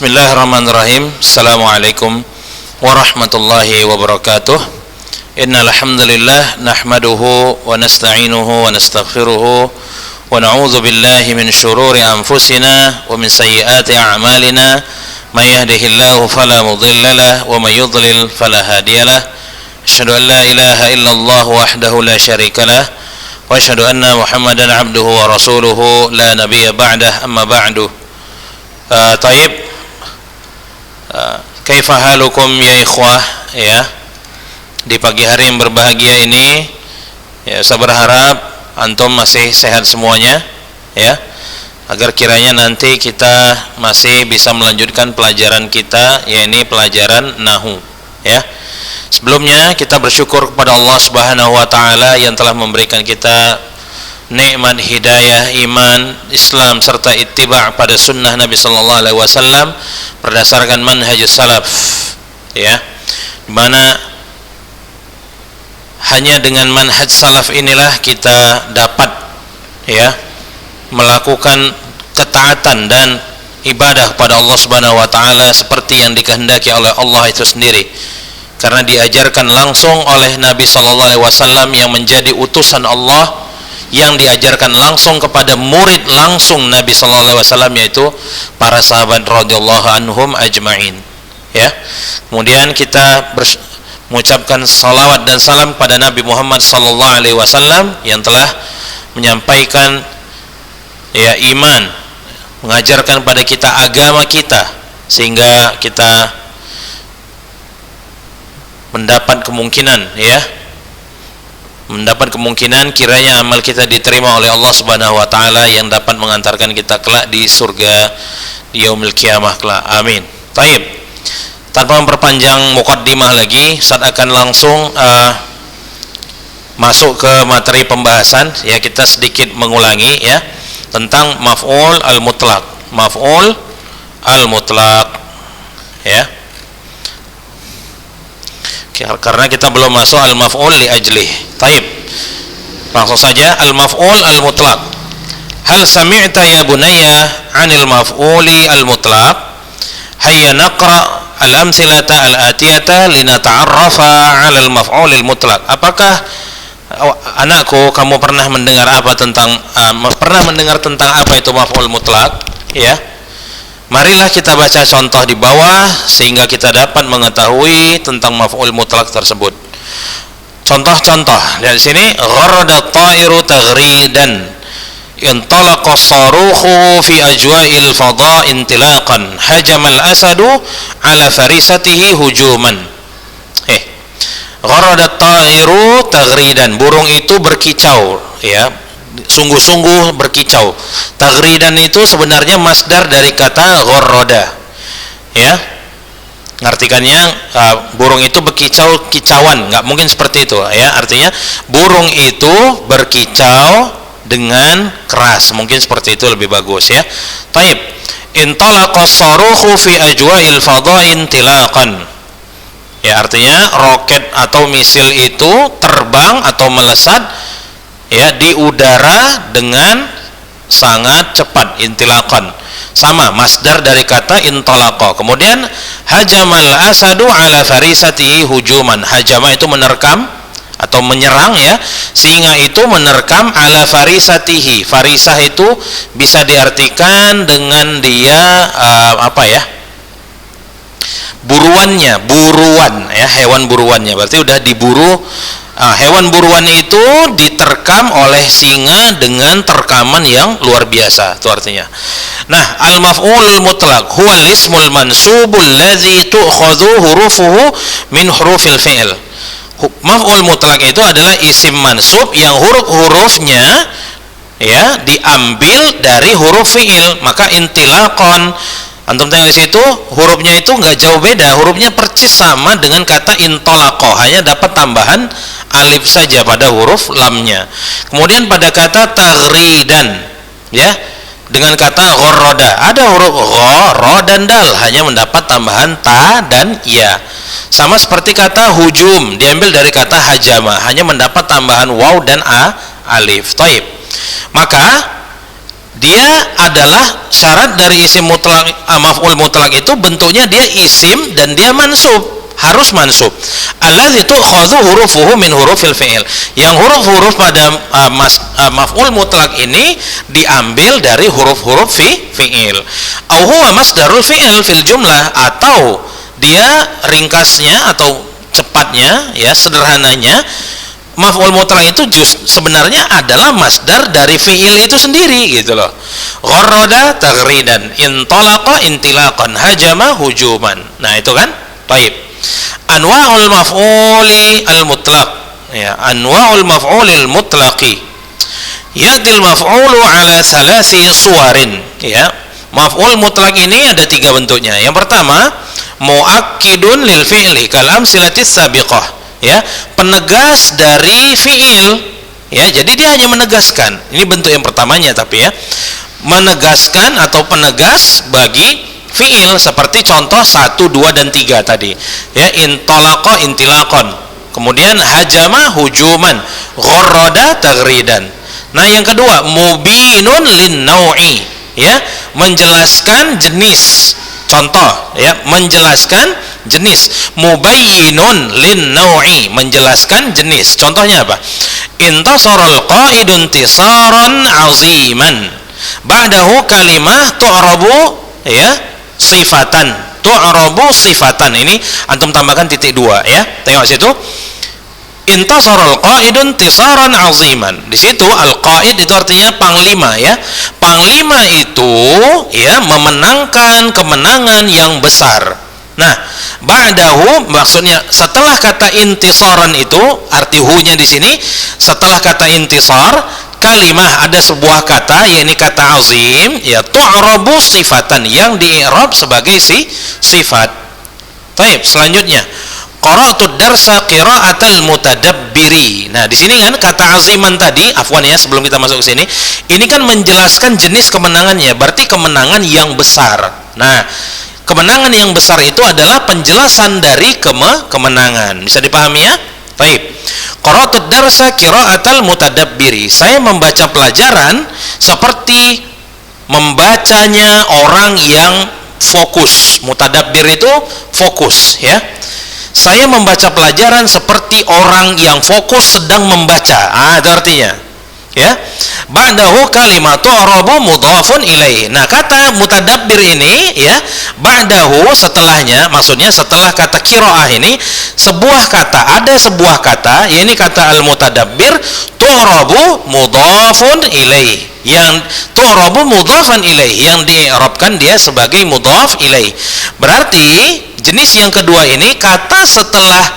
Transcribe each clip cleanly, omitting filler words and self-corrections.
Bismillahirrahmanirrahim. Assalamualaikum warahmatullahi wabarakatuh. Innal hamdalillah nahmaduhu wa nasta'inuhu wa nastaghfiruhu wa na'udzu billahi min shururi anfusina wa min sayyiati a'malina. May yahdihillahu fala mudilla lahu wa may yudlil fala hadiyalah. Asyhadu an la ilaha illallah wahdahu la syarika lah wa asyhadu anna Muhammadan 'abduhu wa rasuluhu la nabiyya ba'dah. Amma ba'du. Taib, kaifa halukum ya ikhwah, ya, di pagi hari yang berbahagia ini, ya, saya berharap antum masih sehat semuanya, ya, agar kiranya nanti kita masih bisa melanjutkan pelajaran kita, yakni pelajaran nahwu, ya. Sebelumnya kita bersyukur kepada Allah Subhanahu wa taala yang telah memberikan kita nikmat hidayah, iman, Islam serta ittiba' pada sunnah Nabi sallallahu alaihi wasallam berdasarkan manhajus salaf, ya, di mana hanya dengan manhaj salaf inilah kita dapat, ya, melakukan ketaatan dan ibadah kepada Allah Subhanahu wa taala seperti yang dikehendaki oleh Allah itu sendiri, karena diajarkan langsung oleh Nabi sallallahu alaihi wasallam yang menjadi utusan Allah, yang diajarkan langsung kepada murid langsung Nabi sallallahu alaihi wasallam, yaitu para sahabat radhiyallahu anhum ajma'in, ya. Kemudian kita mengucapkan salawat dan salam pada Nabi Muhammad sallallahu alaihi wasallam yang telah menyampaikan, ya, iman, mengajarkan pada kita agama kita sehingga kita mendapat kemungkinan, ya, mendapat kemungkinan kiranya amal kita diterima oleh Allah Subhanahu wa taala yang dapat mengantarkan kita kelak di surga di yaumil qiyamah kelak. Amin. Taib. Tanpa memperpanjang muqaddimah lagi, saat akan langsung masuk ke materi pembahasan, ya, kita sedikit mengulangi, ya, tentang maf'ul al-mutlaq. Maf'ul al-mutlaq, ya. Karena kita belum masuk al-maf'ul li ajlih. Taib. Langsung saja al-maf'ul al-mutlaq. Hal sami'ta ya bunayya 'anil maf'uli al-mutlaq? Hayya naqra al-amsilata al-atiyata linata'arrafa 'alal maf'ul al-mutlaq. Apakah anakku, kamu pernah mendengar apa tentang apa itu maf'ul mutlaq, ya? Marilah kita baca contoh di bawah sehingga kita dapat mengetahui tentang maf'ul mutlaq tersebut. Contoh-contoh dari sini: gharada at-ta'iru taghridan, intalaqa as-saruhu fi ajwa'il fadha intilaqan, hajama al-asadu ala farisatihi hujuman. Gharada at-ta'iru taghridan, burung itu berkicau, ya, sungguh-sungguh berkicau. Taghridan itu sebenarnya masdar dari kata gharrada, ya. Ngartikannya burung itu berkicau, kicauan, nggak mungkin seperti itu, ya. Artinya burung itu berkicau dengan keras, mungkin seperti itu lebih bagus, ya. Taib. Intalaqa as-saruhu fi ajwa'il fadha'in tilaqan, ya, artinya roket atau misil itu terbang atau melesat, ya, di udara dengan sangat cepat, intilaqan, sama masdar dari kata intalaqa. Kemudian hajamal asadu ala farisatihi hujuman, hajama itu menerkam atau menyerang, ya, singa itu menerkam ala farisatihi. Farisah itu bisa diartikan dengan dia buruannya, buruan, ya, hewan buruannya, berarti udah diburu. Hewan buruan itu diterkam oleh singa dengan terkaman yang luar biasa, itu artinya. Nah, al-maf'ulul mutlaq huwa al-ismul mansubul ladzi tu'khadhu hurufuhu min hurufil fi'l. Maf'ul mutlaq itu adalah isim mansub yang huruf-hurufnya, ya, diambil dari huruf fi'il. Maka intilaqan, antum tengok di situ hurufnya itu nggak jauh beda, hurufnya percis sama dengan kata intalaqa, hanya dapat tambahan alif saja pada huruf lamnya. Kemudian pada kata taghridan, ya, dengan kata gharrada ada huruf gha, ra dan dal, hanya mendapat tambahan ta dan ya. Sama seperti kata hujum, diambil dari kata hajama, hanya mendapat tambahan waw dan alif. Taib. Maka dia adalah syarat dari isim mutlak, maf'ul mutlak itu bentuknya dia isim dan dia mansub, harus mansub. Alladzi tu'khadhu hurufuhu min hurufil fi'il. Yang huruf-huruf pada maf'ul mutlak ini diambil dari huruf-huruf fi'il. Au huwa masdarul fi'il fil jumlah, atau dia ringkasnya atau cepatnya ya sederhananya maf'ul mutlak itu sebenarnya adalah masdar dari fi'il itu sendiri gitu loh. Gharrada taghridan, intalaqa intilaqan, hajama hujuman. Nah itu kan. Baik. Anwa'ul maf'uli al-mutlaq ya, anwa'ul maf'ulil mutlaqi. Ya'til maf'ulu ala thalasi suwarin ya. Maf'ul mutlak ini ada 3 bentuknya. Yang pertama, muakkidun lil fi'li kal amsilatis sabiqah ya, penegas dari fi'il ya, jadi dia hanya menegaskan. Ini bentuk yang pertamanya, tapi ya menegaskan atau penegas bagi fi'il, seperti contoh 1, 2 dan 3 tadi ya, intalaqa intilaqan, kemudian hajama hujuman, gharrada taghridan. Nah yang kedua, mubinun lin nau'i ya, menjelaskan jenis. Contoh ya, menjelaskan jenis. Mubayyinun lin nau'i, menjelaskan jenis. Contohnya apa? Intasarul qa'idun tisaran 'aziman, ba'dahu kalimah tu'rabu ya sifatan, tu'rabu sifatan. Ini antum tambahkan titik 2 ya. Tengok situ. Intasarul qa'idun tisaran 'aziman. Di situ al-qa'id itu artinya panglima ya. Panglima itu ya memenangkan kemenangan yang besar. Nah, ba'dahu maksudnya setelah kata intisaran itu, arti hu-nya di sini setelah kata intisar, kalimah ada sebuah kata, yakni kata azim ya, tu'rabu sifatan, yang di-i'rab sebagai sifat. Baik, selanjutnya qara'tu darsa qira'atal mutadabbiri. Nah, di sini kan kata aziman tadi, afwan ya sebelum kita masuk ke sini, ini kan menjelaskan jenis kemenangannya, berarti kemenangan yang besar. Nah, kemenangan yang besar itu adalah penjelasan dari kemenangan. Bisa dipahami ya? Baik. Qara'tu darsa qira'atal mutadabbiri. Saya membaca pelajaran seperti membacanya orang yang fokus. Mutadabbir itu fokus ya. Saya membaca pelajaran seperti orang yang fokus sedang membaca. Itu artinya ya. Ba'dahu kalimatu arabu mudhafun ilaih. Nah, kata mutadabbir ini ya, ba'dahu setelahnya, maksudnya setelah kata qiraah ini sebuah kata, ada sebuah kata, yakni kata al-mutadabbir, tu'rabu mudhafun ilaih. Yang tu'rabu mudhafan ilaih, yang di'rabkan dia sebagai mudhaf ilaih. Berarti jenis yang kedua ini kata setelah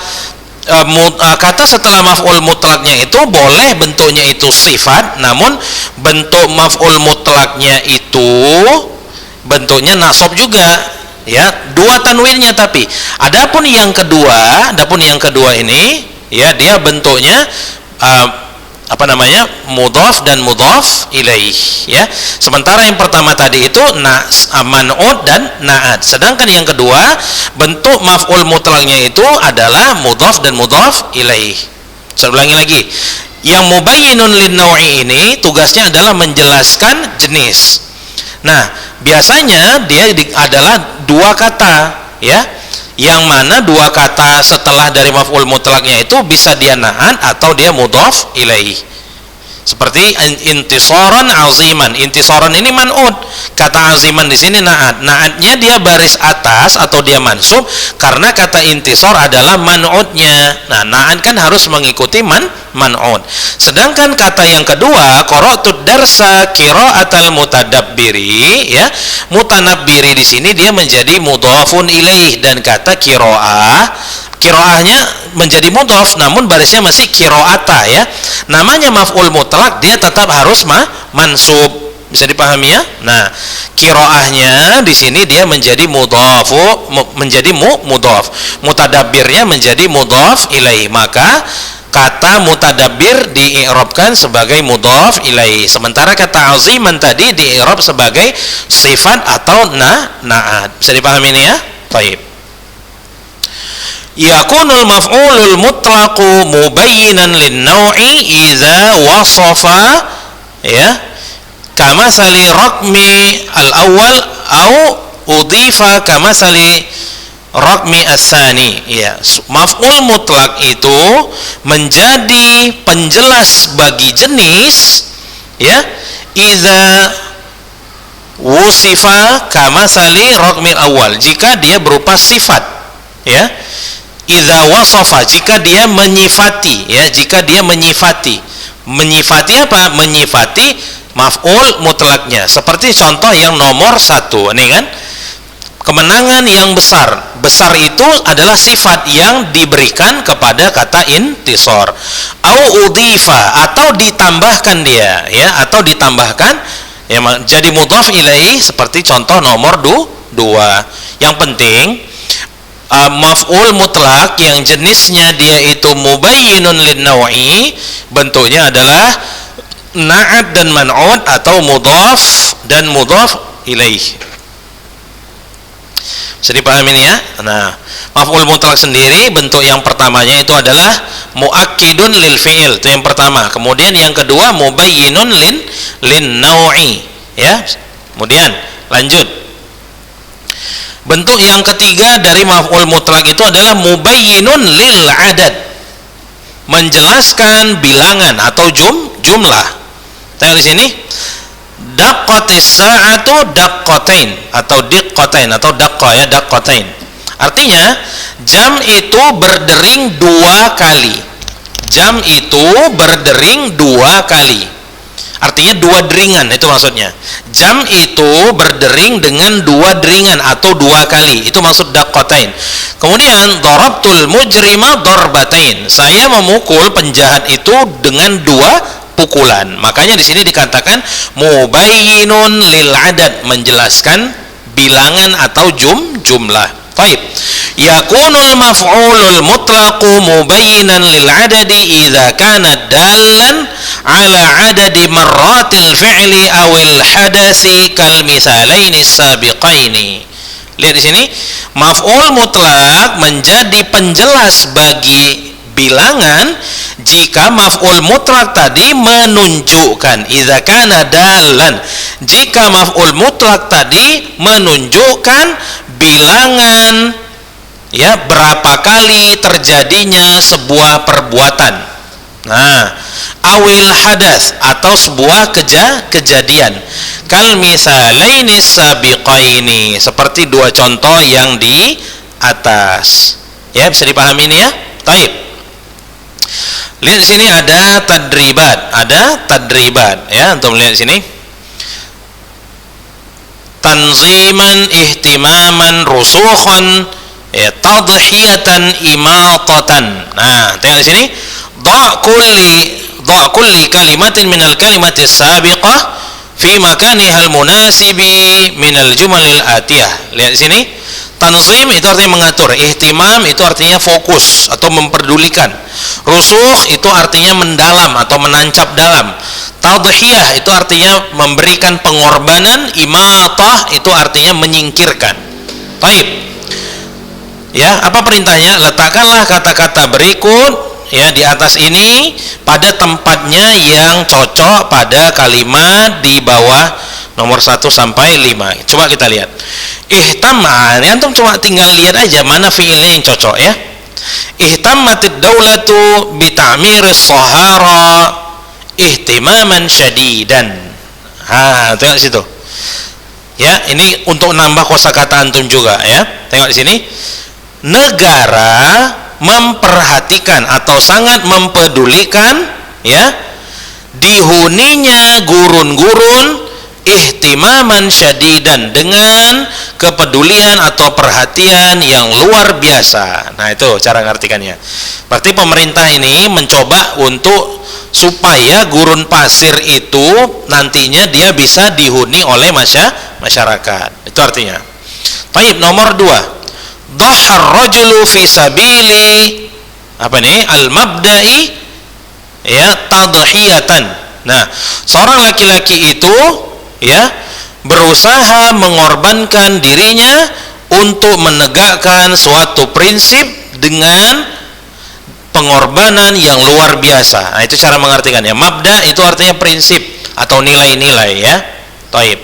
maf'ul mutlaknya itu boleh bentuknya itu sifat, namun bentuk maf'ul mutlaknya itu bentuknya nasab juga ya, 2 tanwinnya. Tapi adapun yang kedua ini ya, dia bentuknya mudhaf dan mudhaf ilaih ya. Sementara yang pertama tadi itu man'ud dan na'at. Sedangkan yang kedua bentuk maf'ul mutlaknya itu adalah mudhaf dan mudhaf ilaih. Saya ulangi lagi. Yang mubayyinun lin nau'i ini tugasnya adalah menjelaskan jenis. Nah, biasanya dia adalah 2 kata ya. Yang mana 2 kata setelah dari maf'ul mutlaknya itu bisa dia na'at atau dia mudhaf ilaih. Seperti intisaran aziman. Intisaran ini man'ud. Kata aziman di sini na'at. Na'atnya dia baris atas atau dia mansub karena kata intisar adalah man'udnya. Nah, na'at kan harus mengikuti man'ud. Sedangkan kata yang kedua, qara'tu darsa qira'atal mutadabbiri ya. Mutanabbiri di sini dia menjadi mudhafun ilaih, dan kata qiraahnya menjadi mudhaf namun barisnya masih qira'ata ya. Namanya maf'ul mutlak, dia tetap harus mansub. Bisa dipahami ya? Nah, qiraahnya di sini dia menjadi mudhaf, mutadabbirnya menjadi mudhaf ilaih. Maka kata mutadabbir di'irabkan sebagai mudhaf ilaih, sementara kata aziman tadi di'irab sebagai sifat atau na'at. Bisa dipahami ini ya? Baik. Yakunul maf'ulul mutlaqu mubayyinan lin nau'i idza wasafa ya kamasali raqmi al-awwal au udhifa kamasali raqmi as-sani. Ya, maf'ul mutlak itu menjadi penjelas bagi jenis, ya, idza wusifa kamasali raqmi al-awwal, jika dia berupa sifat, ya. Idza wasafa, jika dia menyifati, ya, jika dia menyifati. Menyifati apa? Menyifati maf'ul mutlaknya. Seperti contoh yang nomor 1, ini kan, kemenangan yang besar. Besar itu adalah sifat yang diberikan kepada kata intisor. Au udhifa, atau ditambahkan dia, ya, atau ditambahkan, ya, jadi mudhaf ilaih, seperti contoh nomor 2. Yang penting maf'ul mutlak yang jenisnya dia itu mubayyinun lin-naw'i, bentuknya adalah na'at dan man'ud, atau mudhaf dan mudhaf ilaih. Bisa dipahami ini, ya? Nah, maf'ul mutlak sendiri bentuk yang pertamanya itu adalah muakkidun lil fi'il, itu yang pertama. Kemudian yang kedua mubayyinun lin-naw'i, ya. Kemudian lanjut. Bentuk yang ketiga dari maf'ul mutlak itu adalah mubayyinun lil adad, menjelaskan bilangan atau jumlah. Tengok di sini, daqqatis sa'atu daqqatain, atau diqqatain, atau daqqa, ya, daqqatain. Artinya jam itu berdering 2 kali. Jam itu berdering 2 kali. Artinya 2 deringan, itu maksudnya. Jam itu berdering dengan 2 deringan atau 2 kali. Itu maksud daqqatain. Kemudian darabtul mujrima darbatain. Saya memukul penjahat itu dengan 2 pukulan. Makanya di sini dikatakan mubayyinun lil adad, menjelaskan bilangan atau jumlah. Baik. Yakunul maf'ulul mutlaqu mubayyinan lil adadi idza kana dallan ala adadi marratil fi'li awil hadasi kal misalaini sabiqaini. Lihat di sini, maf'ul mutlak menjadi penjelas bagi bilangan jika maf'ul mutlak tadi menunjukkan, idza kana dallan, jika maf'ul mutlak tadi menunjukkan bilangan, ya, berapa kali terjadinya sebuah perbuatan. Nah, awil hadas, atau sebuah kejadian. Kal misalaini sabiqaini, seperti 2 contoh yang di atas. Ya, bisa dipahami ini, ya? Taib. Lihat di sini ada tadribat, ya, untuk melihat di sini. Tanziman, ihtimaman, rusukhan, ya, tadhiyatan, imatatan. Nah, tengok di sini, dha' kulli kalimatin minal kalimatis sabiqah fi makaniha al-munasibi minal jumalil atiyah. Lihat di sini, tanzim itu artinya mengatur, ihtimam itu artinya fokus atau memperdulikan, rusukh itu artinya mendalam atau menancap dalam, tadhiyah itu artinya memberikan pengorbanan, imatah itu artinya menyingkirkan. Baik, ya, apa perintahnya? Letakkanlah kata-kata berikut, ya, di atas ini pada tempatnya yang cocok pada kalimat di bawah nomor 1 sampai 5. Coba kita lihat. Ihtamma, antum cuma tinggal lihat aja mana fiilnya yang cocok, ya. Ihtammatid daulatu bi ta'miris shahara ihtimaman syadidan. Tengok di situ. Ya, ini untuk nambah kosakata antum juga, ya. Tengok di sini. Negara memperhatikan atau sangat mempedulikan, ya, dihuninya gurun-gurun ihtimaman syadidan, dengan kepedulian atau perhatian yang luar biasa. Nah, itu cara ngartikannya. Berarti pemerintah ini mencoba untuk supaya gurun pasir itu nantinya dia bisa dihuni oleh masyarakat. Itu artinya. Baik, nomor 2. Dhahar rajulu fi sabili apa nih? Al-mabda'i, ya, tadhiyatan. Nah, seorang laki-laki itu, ya, berusaha mengorbankan dirinya untuk menegakkan suatu prinsip dengan pengorbanan yang luar biasa. Nah, itu cara mengartikannya. Mabda itu artinya prinsip, atau nilai-nilai ya. Taib.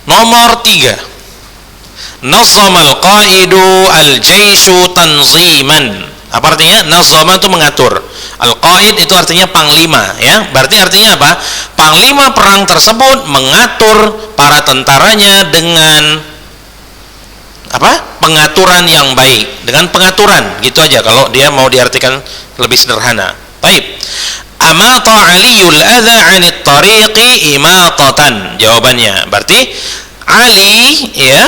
Nomor 3. Nazzamal qaidu al-jaishu tanziman. Apa artinya? Nazzama itu mengatur. Al-qaid itu artinya panglima ya. Berarti artinya apa? Panglima perang tersebut mengatur para tentaranya dengan apa? Pengaturan yang baik. Dengan pengaturan, gitu aja kalau dia mau diartikan lebih sederhana. Baik. Amata Aliyul adza 'anit tariqi imatatan. Jawabannya berarti Ali ya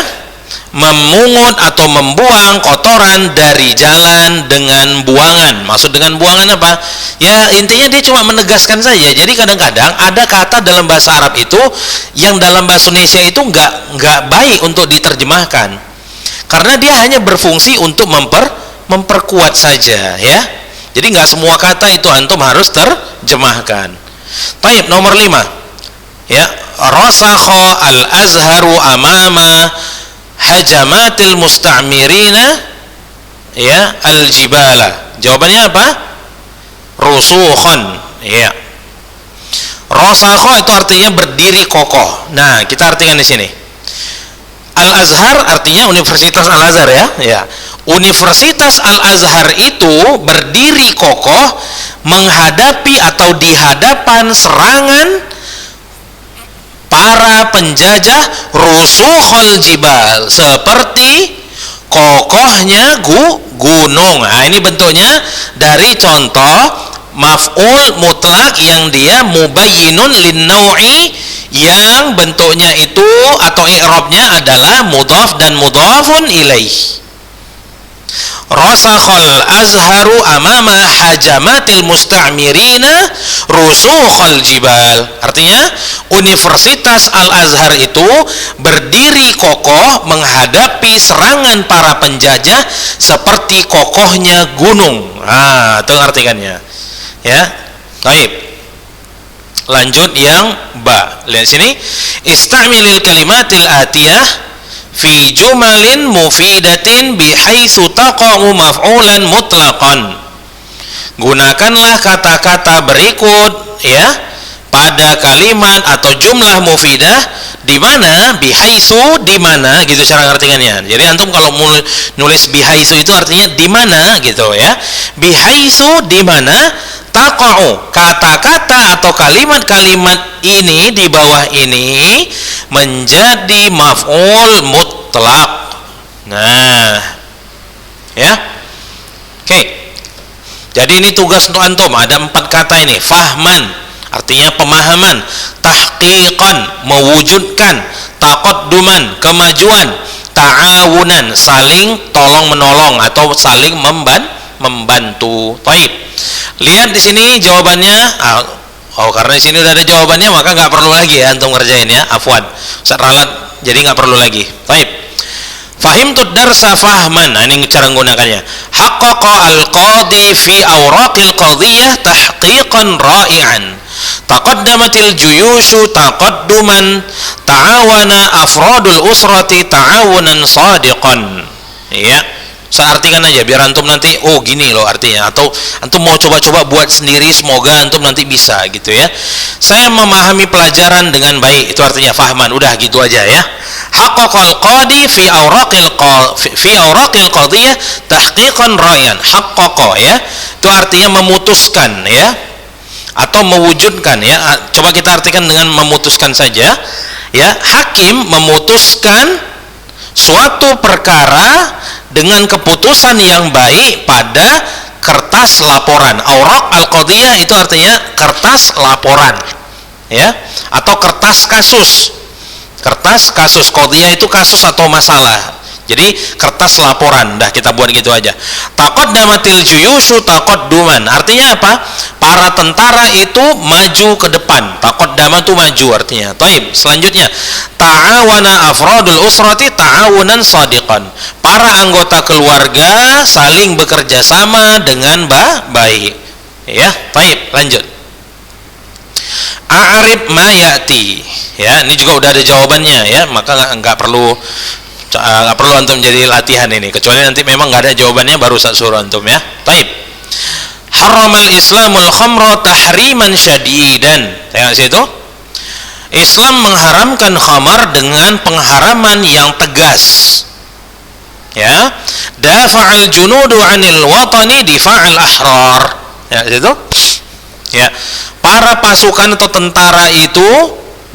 memungut atau membuang kotoran dari jalan dengan buangan. Maksud dengan buangan apa? Ya intinya dia cuma menegaskan saja. Jadi kadang-kadang ada kata dalam bahasa Arab itu yang dalam bahasa Indonesia itu nggak baik untuk diterjemahkan. Karena dia hanya berfungsi untuk memperkuat saja ya. Jadi nggak semua kata itu antum harus terjemahkan. Taib, nomor 5. Ya, rasakha al-azharu amama hajamatil musta'mirina ya al-jibala. Jawabannya apa? Rusukhan ya. Rasakha itu artinya berdiri kokoh. Nah, kita artikan di sini. Al-Azhar artinya Universitas Al-Azhar ya. Ya. Universitas Al-Azhar itu berdiri kokoh menghadapi atau di hadapan serangan para penjajah rusukhul jibal, seperti kokohnya gunung. Nah, ini bentuknya dari contoh maf'ul mutlak yang dia mubayyinun linnau'i, yang bentuknya itu atau i'rabnya adalah mudhaf dan mudhafun ilaih. Rasakhal azharu amama hajamatil musta'mirina rusukhal jibal. Artinya Universitas Al-Azhar itu berdiri kokoh menghadapi serangan para penjajah seperti kokohnya gunung. Ah, itu artikannya. Ya. Baik. Lanjut yang ba. Lihat sini. Istamilil kalimatil atiyah fi jumalin mufidatin bihaitsu taqa'u maf'ulan mutlaqan. Gunakanlah kata-kata berikut ya pada kalimat atau jumlah mufidah di mana bihaitsu di mana gitu cara ngartikannya. Jadi antum kalau nulis bihaitsu itu artinya di mana gitu ya. Bihaitsu di mana taqa'u, kata-kata atau kalimat-kalimat ini di bawah ini menjadi maf'ul mutlaq. Nah, ya. Oke. Jadi ini tugas untuk antum, ada 4 kata ini. Fahman artinya pemahaman, tahqiqan mewujudkan, taqadduman kemajuan, ta'awunan saling tolong menolong atau saling membantu. Baik. Lihat di sini jawabannya. Karena di sini udah ada jawabannya maka nggak perlu lagi ya antum ngerjain ya. Afwan. Ustaz ralat jadi nggak perlu lagi. Baik. Fahimtud darsa fahman. Nah, ini cara menggunakannya. Haqqaqa al-qadi fi awraqil qadhiyah tahqiqan ra'i'an. Taqaddamatil juyushu taqadduman, ta'awana afradul usrati ta'awunan sadiqan. Ya. Saya artikan aja biar antum nanti gini loh artinya, atau antum mau coba-coba buat sendiri, semoga antum nanti bisa gitu ya. Saya memahami pelajaran dengan baik, itu artinya fahman. Udah gitu aja ya. Haqqaqal qadi fi awraqil qadiyah tahqiqan rayan. Haqqaqa ya. Itu artinya memutuskan ya atau mewujudkan ya. Coba kita artikan dengan memutuskan saja ya. Hakim memutuskan suatu perkara dengan keputusan yang baik pada kertas laporan. Awraq al-qadiyah itu artinya kertas laporan ya, atau kertas kasus. Kertas kasus, qadiyah itu kasus atau masalah. Jadi kertas laporan, dah kita buat gitu aja. Taqaddamatil juyushu taqadduman. Artinya apa? Para tentara itu maju ke depan. Taqaddama itu maju artinya. Taib. Selanjutnya, ta'awana afradul usrati ta'awunan shadiqan. Para anggota keluarga saling bekerja sama dengan baik. Ya, taib. Lanjut. A'rib ma ya'ti. Ya, ini juga udah ada jawabannya ya, maka nggak perlu antum jadi latihan ini, kecuali nanti memang nggak ada jawabannya baru saya suruh antum ya. Taib. harramal islamul khamra tahriman syadidan. Tengok situ. Islam mengharamkan khamar dengan pengharaman yang tegas. Ya, dafa'al junudu 'anil watani difa'al ahrar. Ya, situ. Ya, para pasukan atau tentara itu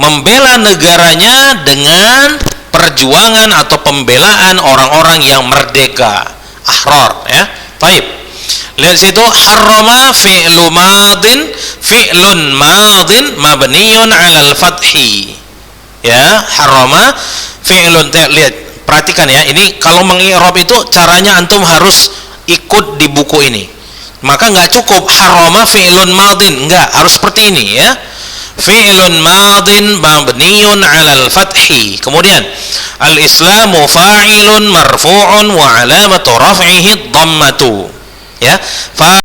membela negaranya dengan perjuangan atau pembelaan orang-orang yang merdeka, ahrar, ya. Baik. Lihat situ, harrama fi'lun madin mabniun 'alal fathi. Ya, harrama fi'lun, lihat, perhatikan ya, ini kalau mengi'rab itu caranya antum harus ikut di buku ini. Maka nggak cukup harrama fi'lun madin, enggak, harus seperti ini ya. Fi'lun madin mabniun 'alal fathi. Kemudian al-islamu fa'ilun marfu'un wa 'alamatu raf'ihi dhammatu. Ya,